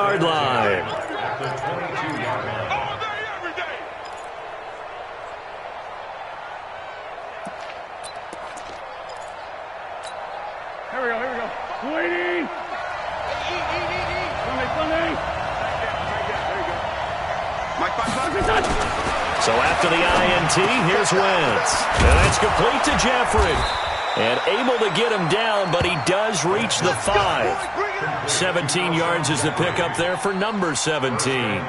22-yard line. Here we go. Waiting. So after the INT, here's Wentz. And that's complete to Jeffrey. And able to get him down, but he does reach the 5. 17 yards is the pickup there for number 17.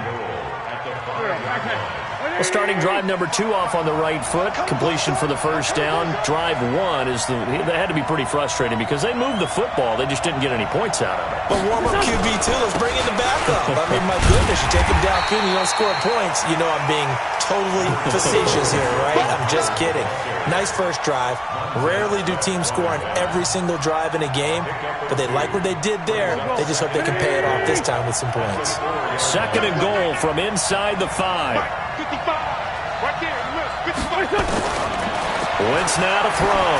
Well, starting drive number 2 off on the right foot. Completion for the first down. Drive 1 that had to be pretty frustrating because they moved the football. They just didn't get any points out of it. But warm-up QB, too. Let's bring in the backup. I mean, my goodness, you take him down, and you don't score points. You know I'm being totally facetious here, right? I'm just kidding. Nice first drive. Rarely do teams score on every single drive in a game, but they like what they did there. They just hope they can pay it off this time with some points. Second and goal from inside the 5. Wentz now to throw.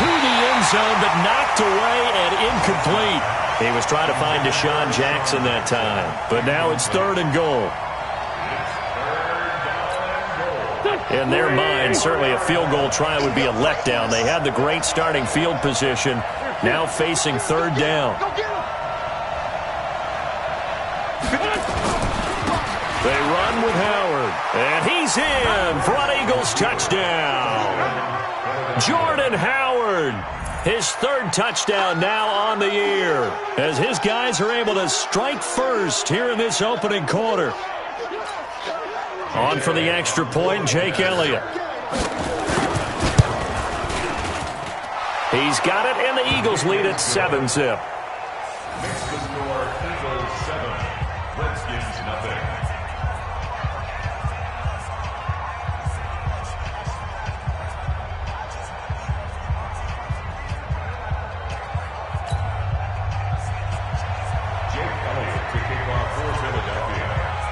To the end zone, but knocked away and incomplete. He was trying to find Deshaun Jackson that time, but now it's third and goal. In their mind, certainly a field goal try would be a letdown. They had the great starting field position, now facing third down. They run with Howard, and he's in for an Eagles touchdown. Jordan Howard, his third touchdown now on the year, as his guys are able to strike first here in this opening quarter. On for the extra point, Jake Elliott. He's got it, and the Eagles lead at 7-zip. Makes the score Eagles 7, Redskins nothing.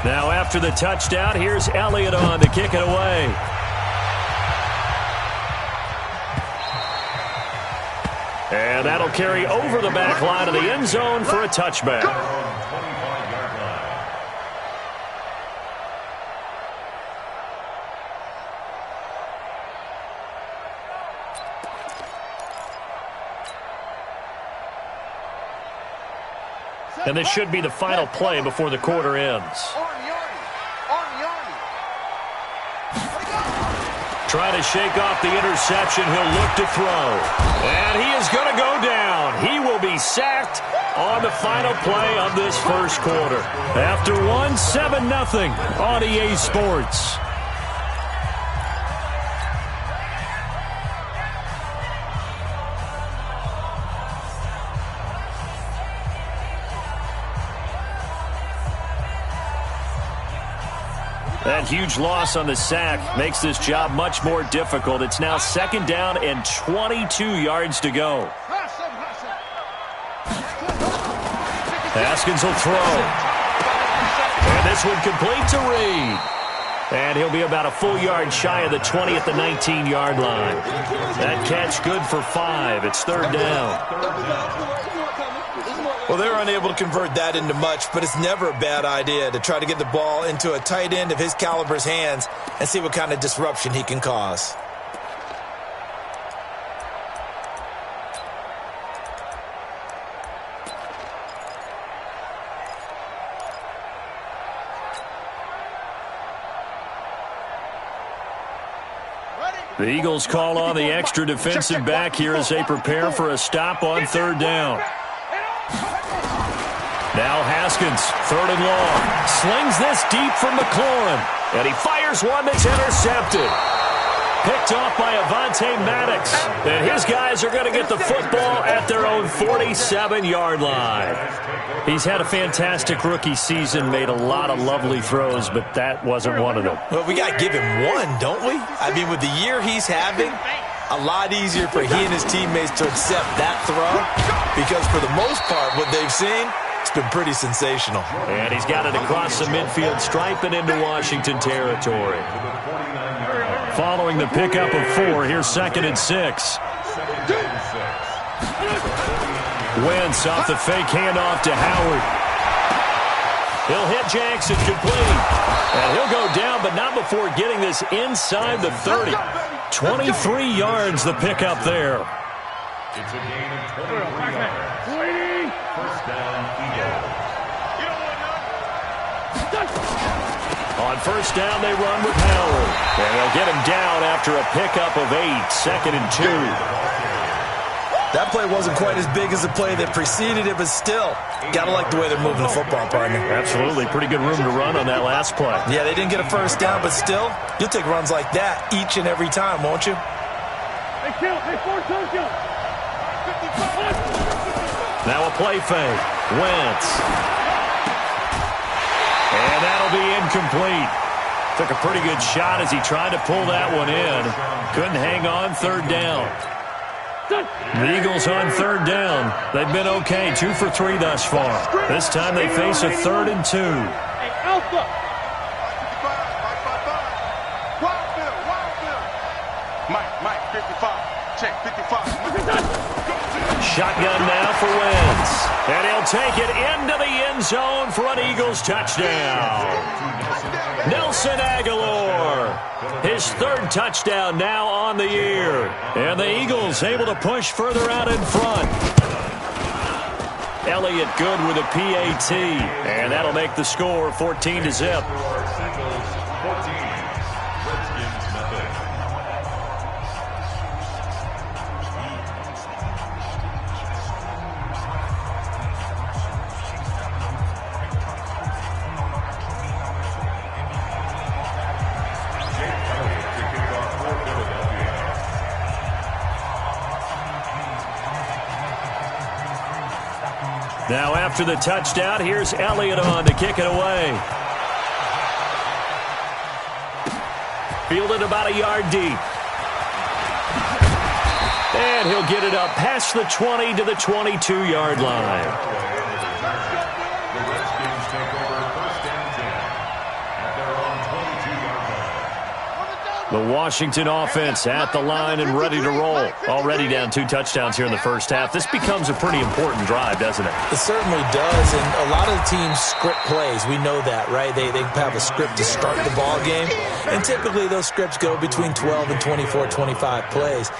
Now after the touchdown, here's Elliott on to kick it away. And that'll carry over the back line of the end zone for a touchback. And this should be the final play before the quarter ends. Trying to shake off the interception. He'll look to throw. And he is going to go down. He will be sacked on the final play of this first quarter. After 7-0 on EA Sports. That huge loss on the sack makes this job much more difficult. It's now second down and 22 yards to go. Haskins will throw. And this one complete to Reed. And he'll be about a full yard shy of the 20 at the 19-yard line. That catch good for 5. It's third down. Well, they're unable to convert that into much, but it's never a bad idea to try to get the ball into a tight end of his caliber's hands and see what kind of disruption he can cause. The Eagles call on the extra defensive back here as they prepare for a stop on third down. Now Haskins, third and long. Slings this deep from McLaurin. And he fires one that's intercepted. Picked off by Avonte Maddox. And his guys are going to get the football at their own 47-yard line. He's had a fantastic rookie season, made a lot of lovely throws, but that wasn't one of them. Well, we got to give him one, don't we? I mean, with the year he's having, a lot easier for he and his teammates to accept that throw because for the most part, what they've seen, it's been pretty sensational. And he's got it across the midfield stripe and into Washington territory. Following the pickup of 4, here's second and 6. Wentz off the fake handoff to Howard. He'll hit Jackson complete. And he'll go down, but not before getting this inside the 30. 23 yards the pickup there. It's a gain of 23 yards. First down, Eagles. On first down, they run with Howard. And they'll get him down after a pickup of 8, 2nd and 2. That play wasn't quite as big as the play that preceded it, but still, got to like the way they're moving the football, partner. Absolutely. Pretty good room to run on that last play. Yeah, they didn't get a first down, but still, you'll take runs like that each and every time, won't you? Hey, kill. Hey, 4 touchdowns. Now a play fake. Wentz. And that'll be incomplete. Took a pretty good shot as he tried to pull that one in. Couldn't hang on 3rd down. The Eagles on 3rd down. They've been okay, 2 for 3 thus far. This time they face a 3rd and 2. Hey, Alpha. Mike, 55. Check, 55. Shotgun now for Wentz. And he'll take it into the end zone for an Eagles touchdown. Nelson Aguilar, his 3rd touchdown now on the year. And the Eagles able to push further out in front. Elliott good with a PAT. And that'll make the score 14-0. Now after the touchdown, here's Elliott on to kick it away. Fielded about a yard deep. And he'll get it up past the 20 to the 22-yard line. The Redskins take over 1st and 10 at their own 22-yard line. The Washington offense at the line and ready to roll. Already down 2 touchdowns here in the first half. This becomes a pretty important drive, doesn't it? It certainly does, and a lot of the teams script plays. We know that, right? They have a script to start the ball game, and typically those scripts go between 12 and 24, 25 plays.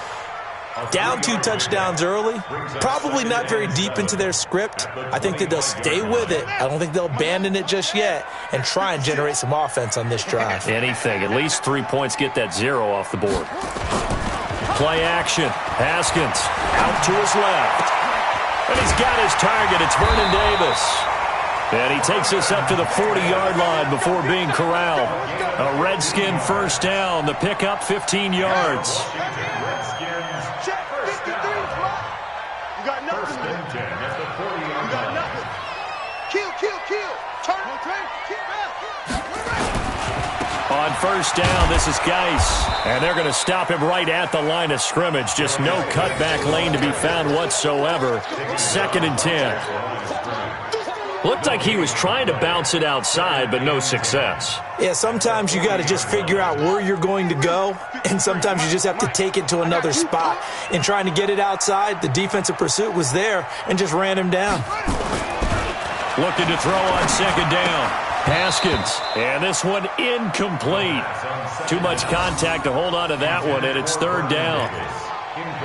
Down 2 touchdowns early, probably not very deep into their script. I think that they'll stay with it. I don't think they'll abandon it just yet and try and generate some offense on this drive. Anything. At least 3 points, get that 0 off the board. Play action. Haskins out to his left. And he's got his target. It's Vernon Davis. And he takes us up to the 40-yard line before being corralled. A Redskin first down. The pickup, 15 yards. Check, 53. You got nothing. 1st and 10 at the 40-yard line. You got nothing. Kill. Turn. On first down, this is Geis. And they're going to stop him right at the line of scrimmage. Just no cutback lane to be found whatsoever. 2nd and 10. Looked like he was trying to bounce it outside, but no success. Yeah, sometimes you got to just figure out where you're going to go, and sometimes you just have to take it to another spot. In trying to get it outside, the defensive pursuit was there and just ran him down. Looking to throw on 2nd down. Haskins, and this one incomplete. Too much contact to hold on to that one, and it's 3rd down.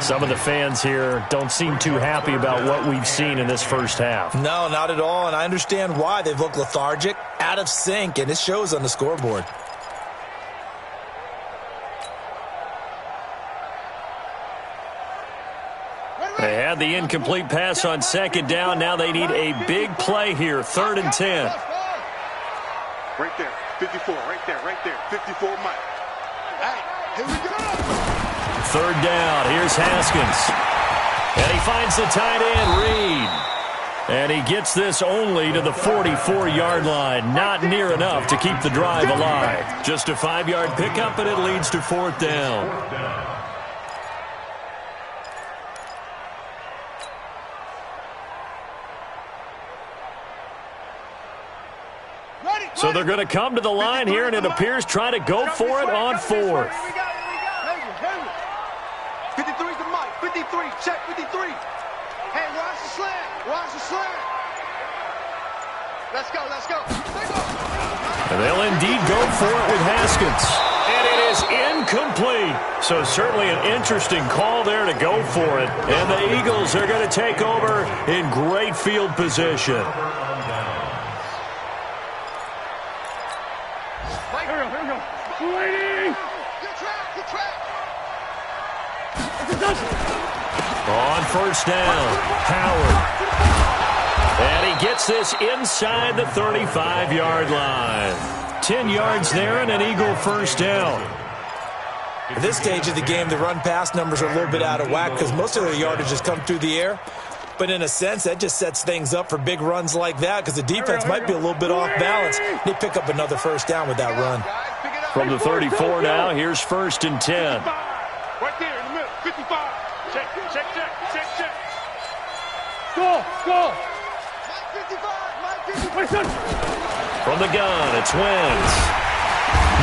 Some of the fans here don't seem too happy about what we've seen in this first half. No, not at all, and I understand why. They've looked lethargic, out of sync, and it shows on the scoreboard. They had the incomplete pass on 2nd down. Now they need a big play here, 3rd and 10. Right there, 54, right there, 54 Mike. Hey, here we go. 3rd down, here's Haskins. And he finds the tight end, Reed. And he gets this only to the 44-yard line. Not near enough to keep the drive alive. Just a 5-yard pickup, and it leads to 4th down. So they're going to come to the line here, and it appears trying to go for it on 4th. 53's the Mike. 53. Check 53. Hey, watch the slant. Watch the slant. Let's go, let's go. And they'll indeed go for it with Haskins. And it is incomplete. So certainly an interesting call there to go for it. And the Eagles are going to take over in great field position. Here we go. Waiting. Good track. On first down, Howard. And he gets this inside the 35-yard line. 10 yards there and an Eagle first down. At this stage of the game, the run-pass numbers are a little bit out of whack because most of their yardage has come through the air. But in a sense, that just sets things up for big runs like that because the defense might be a little bit off balance. They pick up another first down with that run. From the 34 now, here's first and 10. Right there in the middle. 55. Check. Go. From the gun, it's Wentz.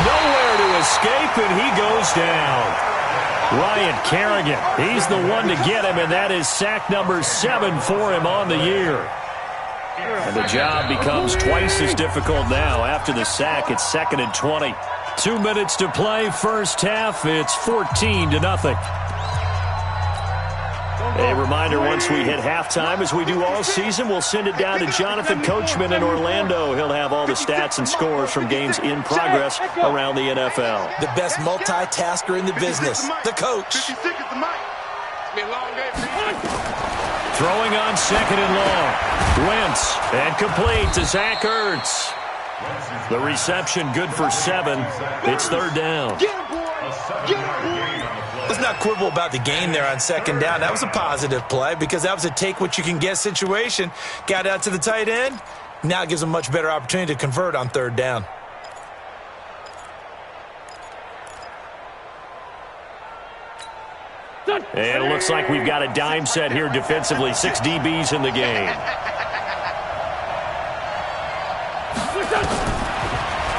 Nowhere to escape, and he goes down. Ryan Kerrigan, he's the one to get him, and that is sack number 7 for him on the year. And the job becomes twice as difficult now. After the sack, it's 2nd and 20. 2 minutes to play, first half. It's 14-0. A reminder, once we hit halftime, as we do all season, we'll send it down to Jonathan Coachman in Orlando. He'll have all the stats and scores from games in progress around the NFL. The best multitasker in the business, the coach. 50 seconds to Mike. It's been a long day for you. Throwing on 2nd and long. Wentz, and complete to Zach Ertz. The reception good for 7. It's 3rd down. Get him, boy. Get him, boy. Let's not quibble about the gain there on 2nd down. That was a positive play because that was a take-what-you-can-get situation. Got out to the tight end. Now it gives them a much better opportunity to convert on 3rd down. And it looks like we've got a dime set here defensively. 6 DBs in the game.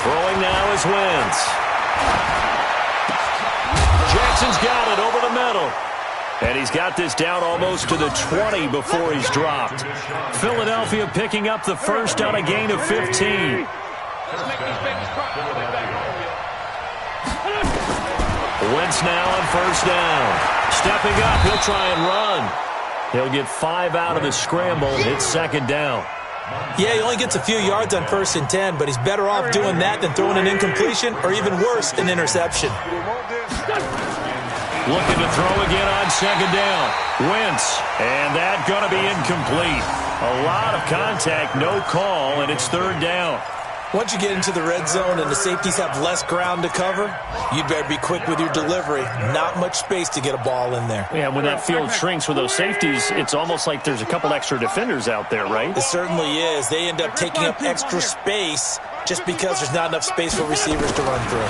Throwing now is Wentz. Jackson's got it over the middle. And he's got this down almost to the 20 before he's dropped. Philadelphia picking up the first on a gain of 15. Let's make these babies cry. Wentz now on first down. Stepping up, he'll try and run. He'll get 5 out of the scramble. It's 2nd down. Yeah, he only gets a few yards on 1st and 10, but he's better off doing that than throwing an incompletion or even worse, an interception. Looking to throw again on 2nd down. Wentz, and that going to be incomplete. A lot of contact, no call, and it's 3rd down. Once you get into the red zone and the safeties have less ground to cover, you'd better be quick with your delivery. Not much space to get a ball in there. Yeah, when that field shrinks with those safeties, it's almost like there's a couple extra defenders out there, right? It certainly is. They end up taking up extra space just because there's not enough space for receivers to run through.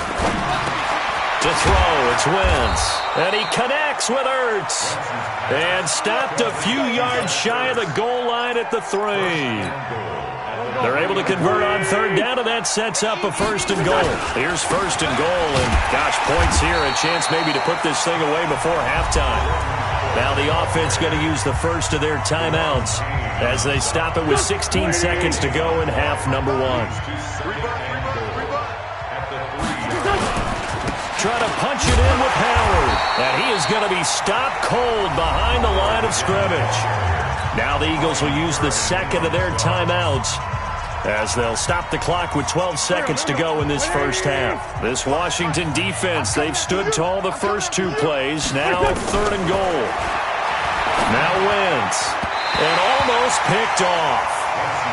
To throw, it's Wentz. And he connects with Ertz. And stopped a few yards shy of the goal line at the 3. They're able to convert on 3rd down, and that sets up a 1st and goal. Here's 1st and goal, and gosh, points here. A chance maybe to put this thing away before halftime. Now the offense going to use the first of their timeouts as they stop it with 16 seconds to go in half number 1. Try to punch it in with Howard. And he is going to be stopped cold behind the line of scrimmage. Now the Eagles will use the 2nd of their timeouts as they'll stop the clock with 12 seconds to go in this first half. This Washington defense, they've stood tall the first 2 plays. Now 3rd and goal. Now Wentz. And almost picked off.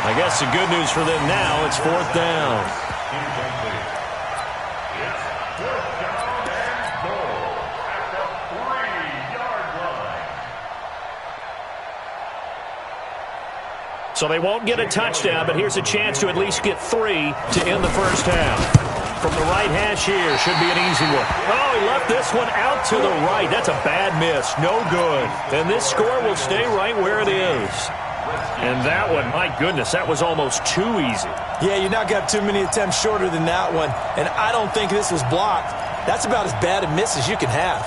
I guess the good news for them now, it's 4th down. So they won't get a touchdown, but here's a chance to at least get 3 to end the first half. From the right hash here, should be an easy one. Oh, he left this one out to the right. That's a bad miss. No good. And this score will stay right where it is. And that one, my goodness, that was almost too easy. Yeah, you're not going to have too many attempts shorter than that one. And I don't think this was blocked. That's about as bad a miss as you can have.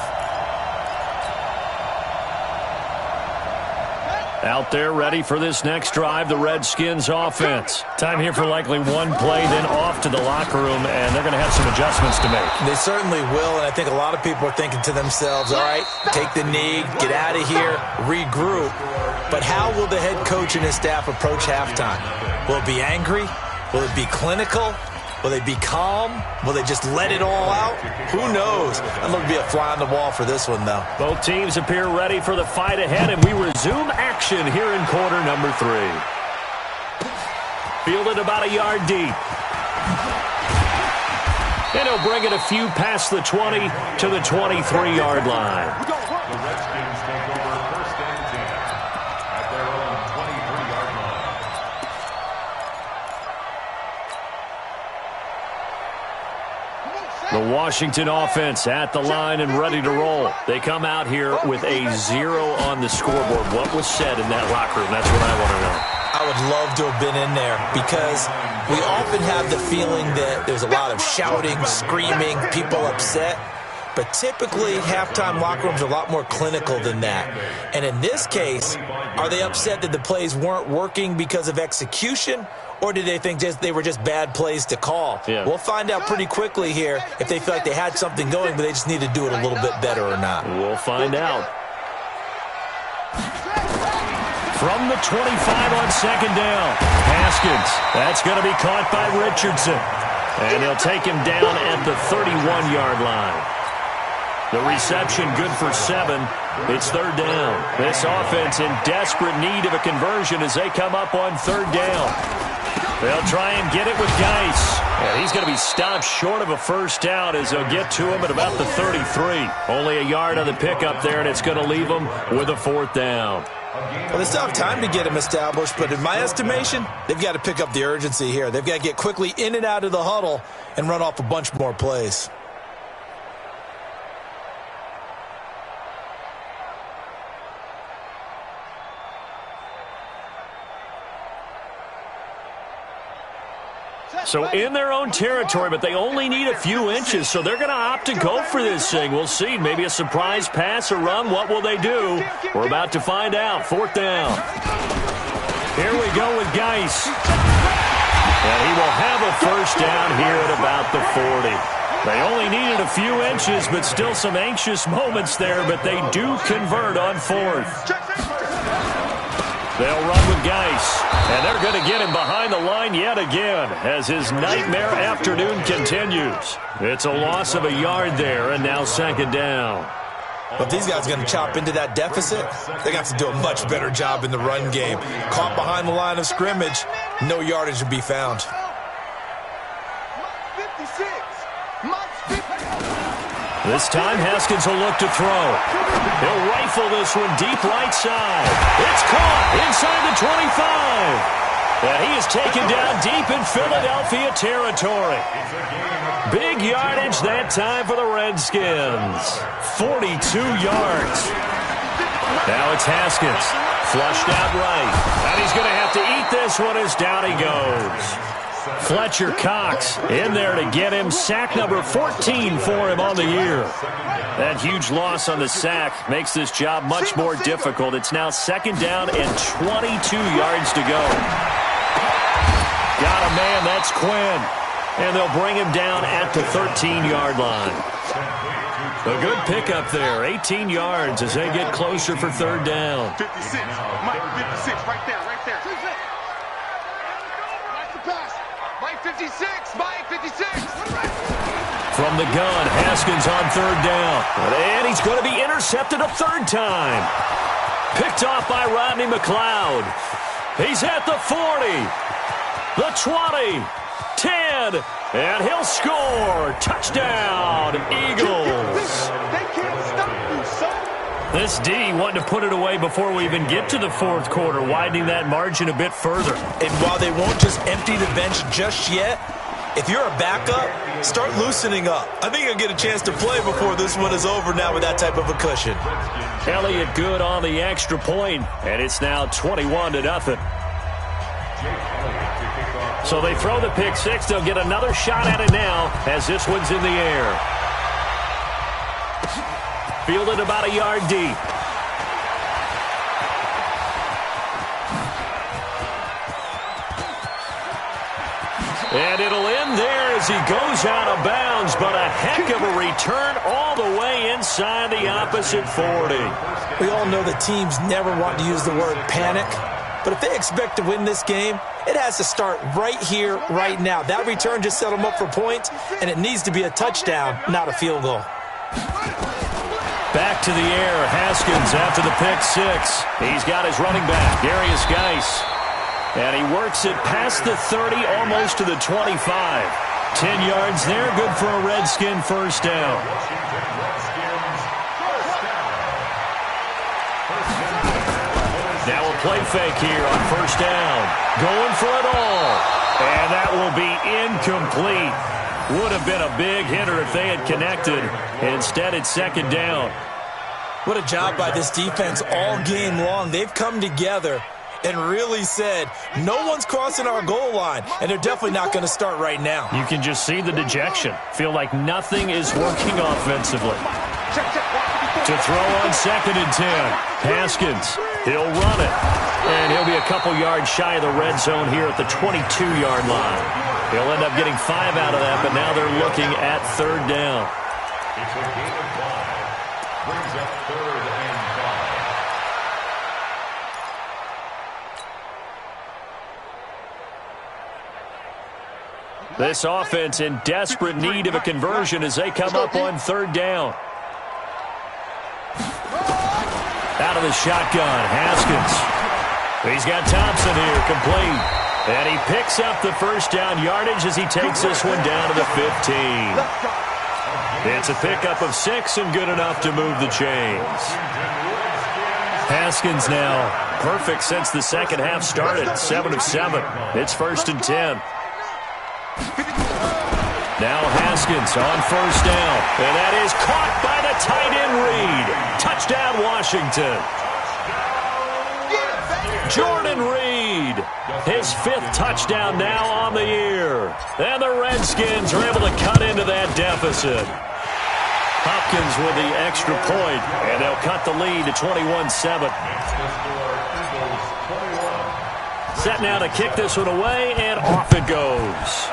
Out there ready for this next drive, the Redskins offense. Time here for likely one play, then off to the locker room, and they're going to have some adjustments to make. They certainly will, and I think a lot of people are thinking to themselves, all right, take the knee, get out of here, regroup. But how will the head coach and his staff approach halftime? Will it be angry? Will it be clinical? Will they be calm? Will they just let it all out? Who knows? I'm going to be a fly on the wall for this one, though. Both teams appear ready for the fight ahead, and we resume action here in quarter number 3. Fielded about a yard deep. And he'll bring it a few past the 20 to the 23-yard line. The Redskins take over first and 10 at their own 23-yard line. The Washington offense at the line and ready to roll. They come out here with a 0 on the scoreboard. What was said in that locker room? That's what I want to know. I would love to have been in there because we often have the feeling that there's a lot of shouting, screaming, people upset. But typically, halftime locker rooms are a lot more clinical than that. And in this case, are they upset that the plays weren't working because of execution? Or did they think they were just bad plays to call? Yeah. We'll find out pretty quickly here if they feel like they had something going, but they just need to do it a little bit better or not. We'll find out. From the 25 on second down, Haskins. That's going to be caught by Richardson. And he'll take him down at the 31-yard line. The reception good for 7. It's third down. This offense in desperate need of a conversion as they come up on third down. They'll try and get it with Geis. And he's going to be stopped short of a first down as they'll get to him at about the 33. Only a yard on the pickup there, and it's going to leave them with a fourth down. Well, they still have time to get him established, but in my estimation, they've got to pick up the urgency here. They've got to get quickly in and out of the huddle and run off a bunch more plays. So in their own territory, but they only need a few inches, so they're going to opt to go for this thing. We'll see. Maybe a surprise pass or run. What will they do? We're about to find out. Fourth down. Here we go with Geis. And he will have a first down here at about the 40. They only needed a few inches, but still some anxious moments there, but they do convert on fourth. They'll run with Geis, and they're going to get him behind the line yet again as his nightmare afternoon continues. It's a loss of a yard there, and now second down. But these guys are going to chop into that deficit. They got to do a much better job in the run game. Caught behind the line of scrimmage, no yardage to be found. This time, Haskins will look to throw. He'll rifle this one deep right side. It's caught inside the 25. And he is taken down deep in Philadelphia territory. Big yardage that time for the Redskins. 42 yards. Now it's Haskins. Flushed out right. And he's going to have to eat this one as down he goes. Fletcher Cox in there to get him. Sack number 14 for him on the year. That huge loss on the sack makes this job much more difficult. It's now second down and 22 yards to go. Got a man, that's Quinn. And they'll bring him down at the 13-yard line. A good pickup there, 18 yards as they get closer for third down. 56, Mike, 56, right there, right there. Mike 56, Mike 56. From the gun, Haskins on third down. And he's going to be intercepted a third time. Picked off by Rodney McLeod. He's at the 40, the 20, 10, and he'll score. Touchdown, Eagles. They can't stop you, son. This D wanting to put it away before we even get to the fourth quarter, widening that margin a bit further. And while they won't just empty the bench just yet, if you're a backup, start loosening up. I think you'll get a chance to play before this one is over now with that type of a cushion. Elliott good on the extra point, and it's now 21-0. So they throw the pick six. They'll get another shot at it now as this one's in the air. Fielded about a yard deep. And it'll end there as he goes out of bounds, but a heck of a return all the way inside the opposite 40. We all know that teams never want to use the word panic, but if they expect to win this game, it has to start right here, right now. That return just set them up for points, and it needs to be a touchdown, not a field goal. Back to the air, Haskins after the pick six. He's got his running back, Darius Geis. And he works it past the 30, almost to the 25. 10 yards there, good for a Redskin first down. Now a play fake here on first down. Going for it all. And that will be incomplete. Would have been a big hitter if they had connected. Instead, it's second down. What a job by this defense all game long. They've come together and really said, no one's crossing our goal line, and they're definitely not going to start right now. You can just see the dejection. Feel like nothing is working offensively. To throw on second and 10. Haskins, he'll run it. And he'll be a couple yards shy of the red zone here at the 22-yard line. He'll end up getting 5 out of that, but now they're looking at third down. It's a gain of 5. Brings up third and 5. This offense in desperate need of a conversion as they come up on third down. Out of the shotgun, Haskins. He's got Thompson here, complete. And he picks up the first down yardage as he takes this one down to the 15. It's a pickup of 6 and good enough to move the chains. Haskins now perfect since the second half started, 7 of 7. It's first and 10. Now Haskins on first down, and that is caught by the tight end Reed. Touchdown, Washington. Jordan Reed, his 5th touchdown now on the year. And the Redskins are able to cut into that deficit. Hopkins with the extra point, and they'll cut the lead to 21-7. Set now to kick this one away, and off it goes.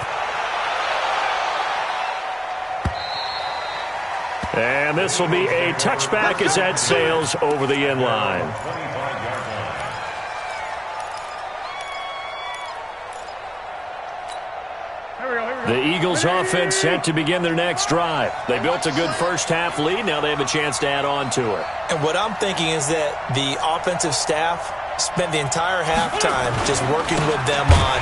And this will be a touchback as that sails over the end line. The Eagles offense set to begin their next drive. They built a good first half lead. Now they have a chance to add on to it. And what I'm thinking is that the offensive staff spent the entire halftime just working with them on,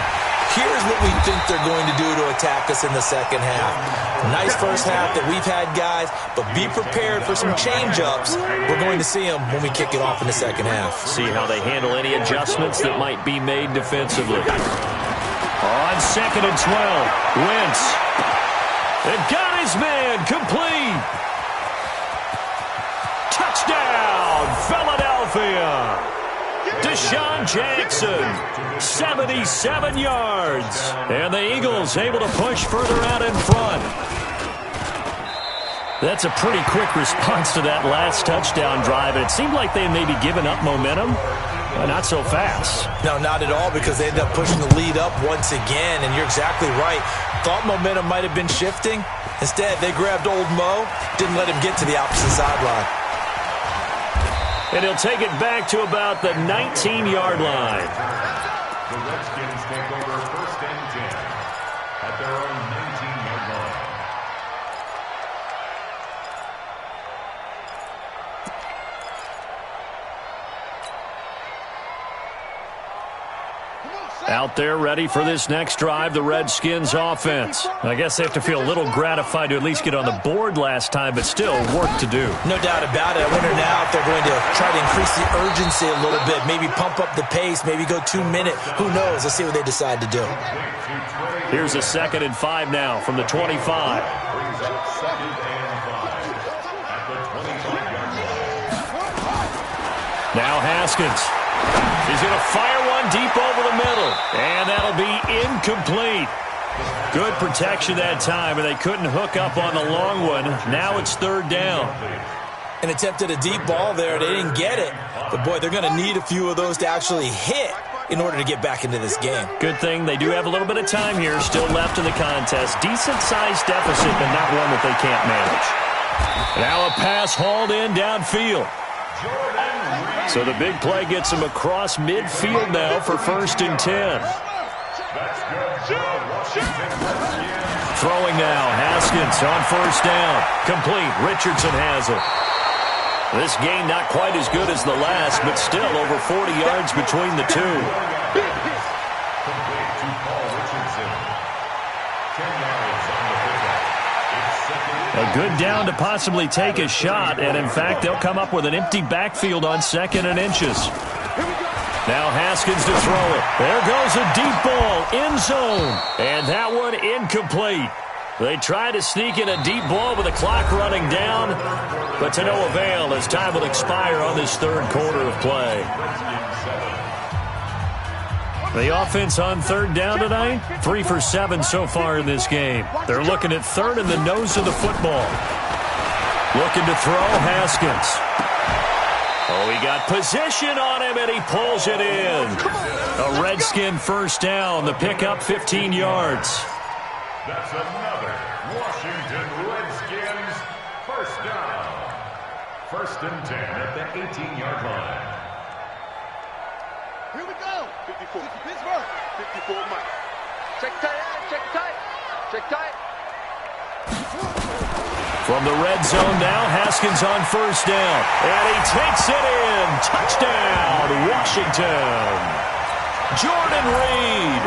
here's what we think they're going to do to attack us in the second half. Nice first half that we've had, guys, but be prepared for some change-ups. We're going to see them when we kick it off in the second half. See how they handle any adjustments that might be made defensively. On second and 12, Wentz. They've got his man, complete. Touchdown, Philadelphia. Deshaun Jackson, 77 yards. And the Eagles able to push further out in front. That's a pretty quick response to that last touchdown drive. And it seemed like they may be giving up momentum. Not so fast. No, not at all, because they ended up pushing the lead up once again. And you're exactly right. Thought momentum might have been shifting. Instead, they grabbed old Mo, didn't let him get to the opposite sideline. And he'll take it back to about the 19-yard line. The Redskins take over first and 10 at their own 19-yard line. Out there ready for this next drive, the Redskins offense. I guess they have to feel a little gratified to at least get on the board last time, but still work to do. No doubt about it. I wonder now if they're going to try to increase the urgency a little bit, maybe pump up the pace, maybe go 2-minute. Who knows? Let's see what they decide to do. Here's a 2nd and 5 now from the 25. Brings up 2nd and 5 at the 25-yard line. Now Haskins. He's going to fire one deep over the middle. And that'll be incomplete. Good protection that time, and they couldn't hook up on the long one. Now it's third down. An attempt at a deep ball there. They didn't get it. But, boy, they're going to need a few of those to actually hit in order to get back into this game. Good thing they do have a little bit of time here still left in the contest. Decent-sized deficit, but not one that they can't manage. Now a pass hauled in downfield. So the big play gets him across midfield now for 1st and 10. Throwing now, Haskins on 1st down. Complete, Richardson has it. This game not quite as good as the last, but still over 40 yards between the two. A good down to possibly take a shot, and in fact, they'll come up with an empty backfield on 2nd and inches. Now Haskins to throw it. There goes a deep ball, end zone, and that one incomplete. They try to sneak in a deep ball with the clock running down, but to no avail as time will expire on this 3rd quarter of play. The offense on 3rd down tonight, 3 for 7 so far in this game. They're looking at 3rd in the nose of the football. Looking to throw, Haskins. Oh, he got position on him, and he pulls it in. A Redskin 1st down, the pickup 15 yards. That's another Washington Redskins 1st down. 1st and 10 at the 18-yard line. Here we go. 54. Pittsburgh. 54 Mike. Check tight. Check tight. Check tight. From the red zone now, Haskins on 1st down. And he takes it in. Touchdown, Washington. Jordan Reed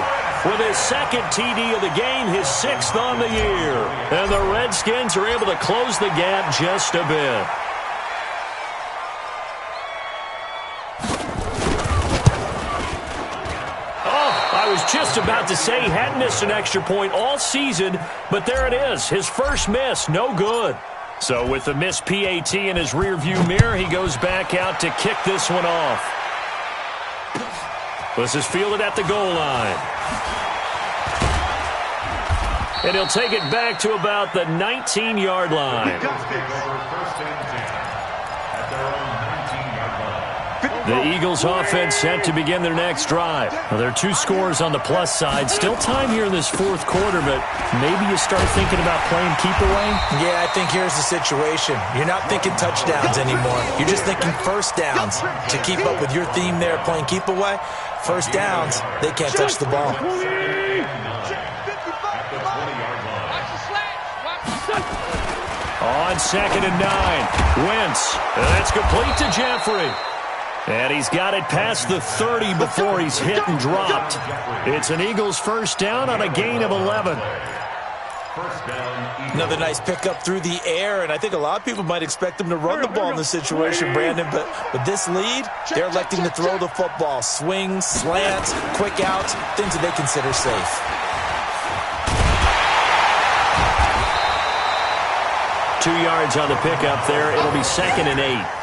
with his 2nd TD of the game, his 6th on the year. And the Redskins are able to close the gap just a bit. I was just about to say he hadn't missed an extra point all season, but there it is. His first miss, no good. So with the missed PAT in his rearview mirror, he goes back out to kick this one off. This is fielded at the goal line. And he'll take it back to about the 19-yard line. The Eagles offense set to begin their next drive. Well, there are 2 scores on the plus side. Still time here in this 4th quarter, but maybe you start thinking about playing keep away? Yeah, I think here's the situation. You're not thinking touchdowns anymore. You're just thinking 1st downs. To keep up with your theme there, playing keep away, 1st downs, they can't touch the ball. On 2nd and 9, Wentz. That's complete to Jeffrey. And he's got it past the 30 before he's hit and dropped. It's an Eagles 1st down on a gain of 11. Another nice pickup through the air, and I think a lot of people might expect them to run the ball in this situation, Brandon, but with this lead, they're electing to throw the football. Swings, slants, quick outs, things that they consider safe. Two yards on the pickup there. It'll be 2nd and 8.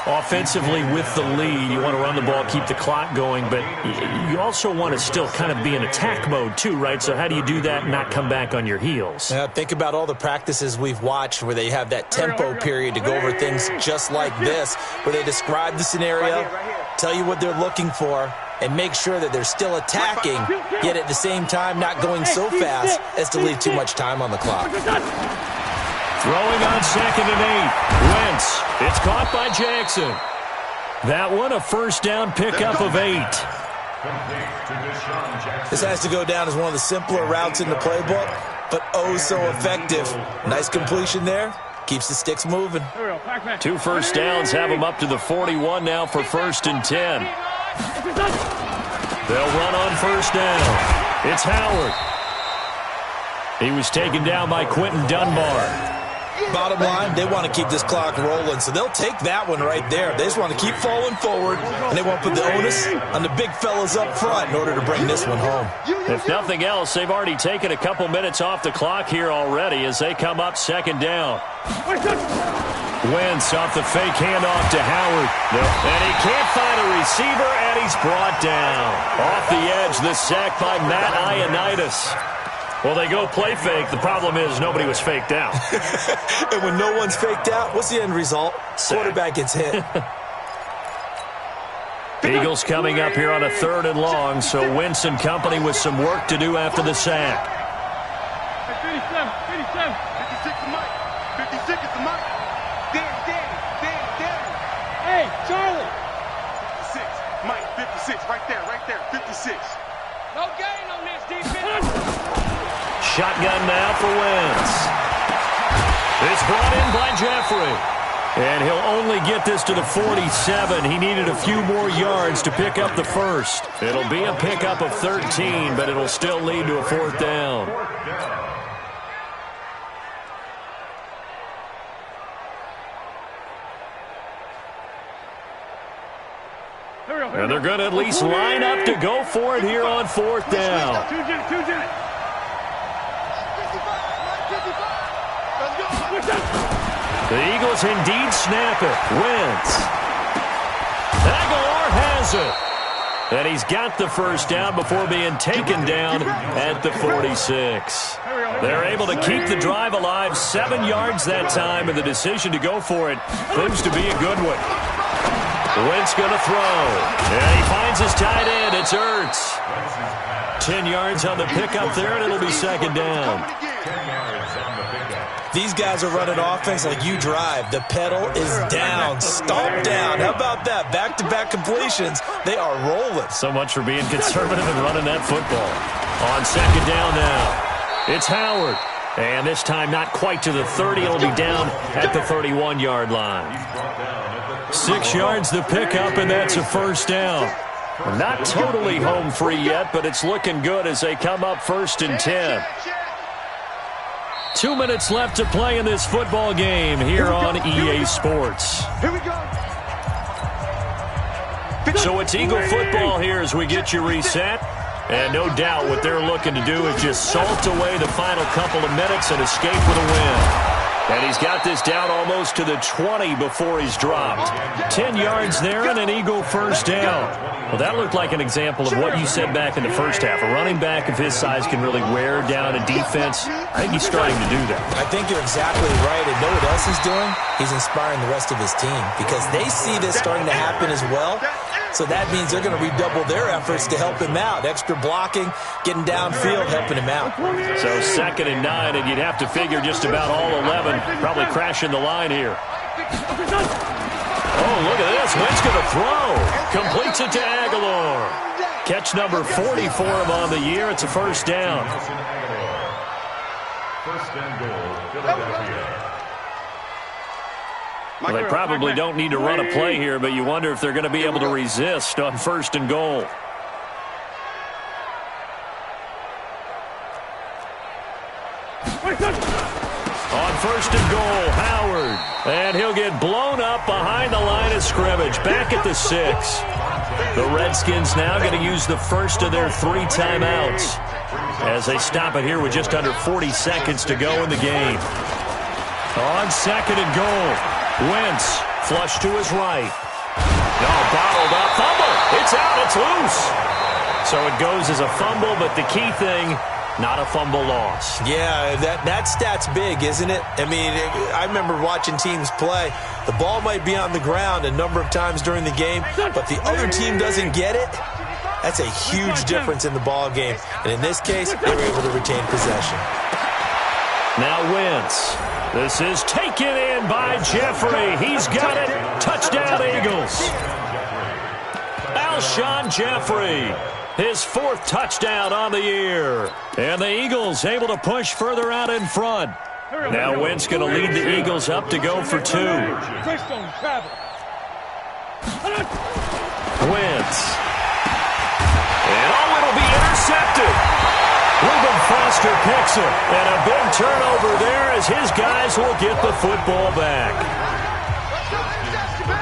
Offensively, with the lead, you want to run the ball, keep the clock going, but you also want to still kind of be in attack mode too, right? So how do you do that and not come back on your heels? Think about all the practices we've watched where they have that tempo period to go over things just like this, where they describe the scenario, tell you what they're looking for, and make sure that they're still attacking, yet at the same time not going so fast as to leave too much time on the clock. Throwing on 2nd and 8. Wentz. It's caught by Jackson. That one a 1st down pickup of 8. This has to go down as one of the simpler routes in the playbook, but oh so effective. Nice completion there. Keeps the sticks moving. 2 first downs have them up to the 41 now for 1st and 10. They'll run on 1st down. It's Howard. He was taken down by Quentin Dunbar. Bottom line, they want to keep this clock rolling, so they'll take that one right there. They just want to keep falling forward, and they want to put the onus on the big fellas up front in order to bring this one home. If nothing else, they've already taken a couple minutes off the clock here already as they come up 2nd down. Wentz off the fake handoff to Howard. And he can't find a receiver, and he's brought down. Off the edge, the sack by Matt Ioannidis. Well, they go play fake. The problem is nobody was faked out. And when no one's faked out, what's the end result? Sack. Quarterback gets hit. Eagles coming up here on a 3rd and long, so Wentz and company with some work to do after the sack. 57, 56 is Mike. 56 is Mike. Danny. Hey, Charlie. 56, Mike, 56, right there, 56. No gain on this defense. Shotgun now for Wentz. It's brought in by Jeffrey. And he'll only get this to the 47. He needed a few more yards to pick up the first. It'll be a pickup of 13, but it'll still lead to a 4th down. And they're going to at least line up to go for it here on 4th down. The Eagles indeed snap it. Wentz. Aguilar has it. And he's got the first down before being taken down at the 46. They're able to keep the drive alive. 7 yards that time, and the decision to go for it proves to be a good one. Wentz going to throw. And he finds his tight end. It's Ertz. 10 yards on the pickup there, and it'll be 2nd down. These guys are running offense like you drive. The pedal is down, stomp down. How about that? Back-to-back completions. They are rolling. So much for being conservative and running that football. On 2nd down now, it's Howard. And this time not quite to the 30. It'll be down at the 31-yard line. 6 yards the pickup, and that's a 1st down. Not totally home free yet, but it's looking good as they come up 1st and 10. 2 minutes left to play in this football game here on EA Sports. Here we go. So it's Eagle football here as we get you reset. And no doubt what they're looking to do is just salt away the final couple of minutes and escape with a win. And he's got this down almost to the 20 before he's dropped. 10 yards there and an Eagle 1st down. Well, that looked like an example of what you said back in the first half. A running back of his size can really wear down a defense. I think he's starting to do that. I think you're exactly right. And know what else he's doing? He's inspiring the rest of his team because they see this starting to happen as well. So that means they're going to redouble their efforts to help him out. Extra blocking, getting downfield, helping him out. So 2nd and 9, and you'd have to figure just about all 11 probably crashing the line here. Oh, look at this. Wentz going to throw. Completes it to Aguilar. Catch number 40 for him on the year. It's a 1st down. 1st and goal, Philadelphia. Well, they probably don't need to run a play here, but you wonder if they're going to be able to resist on 1st and goal. On 1st and goal, Howard. And he'll get blown up behind the line of scrimmage. Back at the 6. The Redskins now going to use the first of their 3 timeouts as they stop it here with just under 40 seconds to go in the game. On 2nd and goal. Wentz, flush to his right. No, bottled up. Fumble. It's out. It's loose. So it goes as a fumble, but the key thing, not a fumble loss. Yeah, that stat's big, isn't it? I mean, I remember watching teams play. The ball might be on the ground a number of times during the game, but the other team doesn't get it. That's a huge difference in the ball game. And in this case, they were able to retain possession. Now Wentz. This is taken in by Jeffrey. He's got it. Touchdown, Eagles. Alshon Jeffrey, his 4th touchdown on the year. And the Eagles able to push further out in front. Now Wentz going to lead the Eagles up to go for 2. Wentz. And it'll be intercepted. Reuben Foster picks it, and a big turnover there as his guys will get the football back.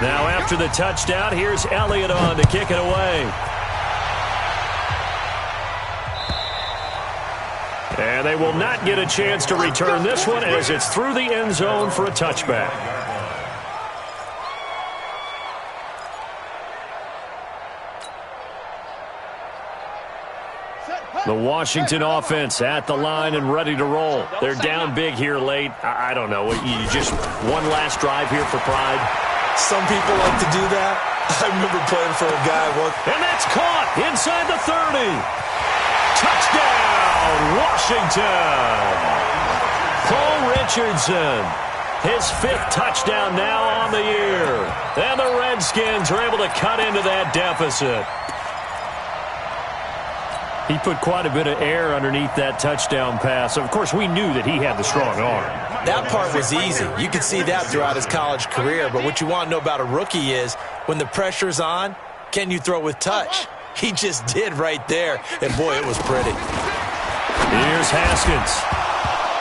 Now after the touchdown, here's Elliott on to kick it away. And they will not get a chance to return this one as it's through the end zone for a touchback. The Washington offense at the line and ready to roll. They're down big here late. I don't know. You just one last drive here for pride. Some people like to do that. I remember playing for a guy once. And that's caught inside the 30. Touchdown, Washington. Paul Richardson, his 5th touchdown now on the year. And the Redskins are able to cut into that deficit. He put quite a bit of air underneath that touchdown pass. Of course, we knew that he had the strong arm. That part was easy. You could see that throughout his college career. But what you want to know about a rookie is when the pressure's on, can you throw with touch? He just did right there. And, boy, it was pretty. Here's Haskins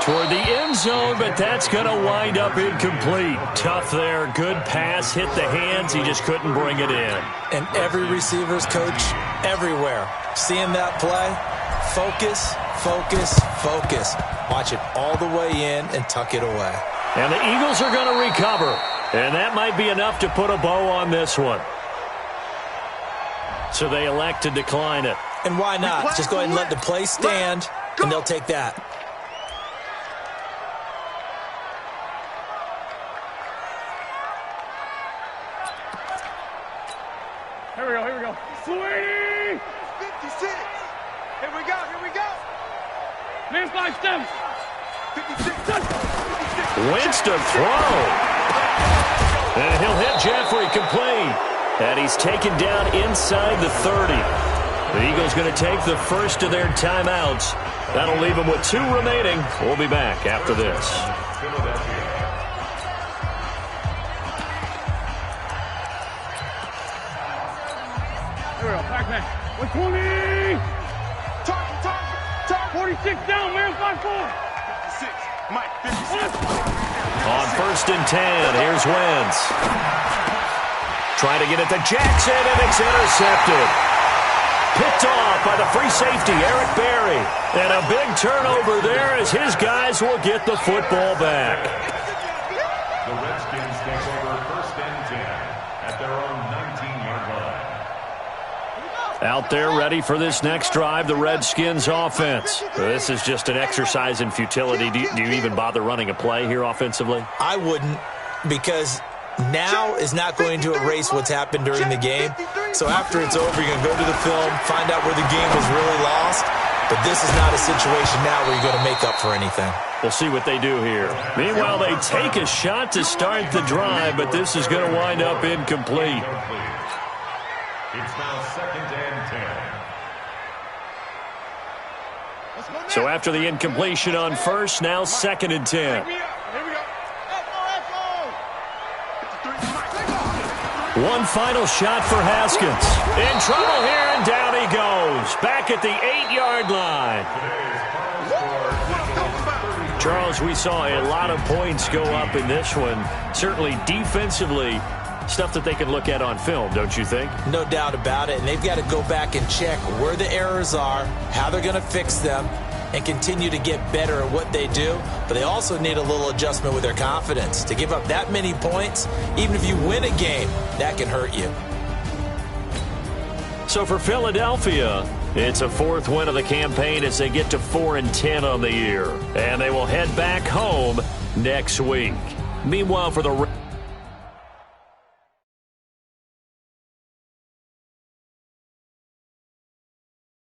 toward the end zone, but that's going to wind up incomplete. Tough there. Good pass. Hit the hands. He just couldn't bring it in. And every receiver's coach everywhere. Seeing that play, focus, focus, focus. Watch it all the way in and tuck it away. And the Eagles are going to recover. And that might be enough to put a bow on this one. So they elect to decline it. And why not? Just go ahead and let the play stand, and they'll take that. Here we go. Sweetie! 56. Here we go. Man, 5-7. 56. Wentz to throw. And he'll hit Jeffrey complete. And he's taken down inside the 30. The Eagles going to take the first of their timeouts. That'll leave them with 2 remaining. We'll be back after this. Here we go. Back man. 120. Target. 46 down, man. 5-4. 56. Mike, 56. On 1st and 10, here's Wentz. Trying to get it to Jackson, and it's intercepted. Picked off by the free safety, Eric Berry. And a big turnover there as his guys will get the football back. The Redskins take over 1st and 10 at their own 19-yard line. Out there ready for this next drive, the Redskins offense. This is just an exercise in futility. Do you even bother running a play here offensively? I wouldn't, because now is not going to erase what's happened during the game. So after it's over, you're going to go to the film, find out where the game was really lost. But this is not a situation now where you're going to make up for anything. We'll see what they do here. Meanwhile, they take a shot to start the drive, but this is going to wind up incomplete. It's now 2nd and 10. So after the incompletion on 1st, now 2nd and 10. One final shot for Haskins. In trouble here, and down he goes. Back at the 8-yard line. Charles, we saw a lot of points go up in this one. Certainly defensively, stuff that they can look at on film, don't you think? No doubt about it. And they've got to go back and check where the errors are, how they're going to fix them, and continue to get better at what they do. But they also need a little adjustment with their confidence. To give up that many points, even if you win a game, that can hurt you. So for Philadelphia, it's a 4th win of the campaign as they get to 4-10 on the year. And they will head back home next week. Meanwhile, for the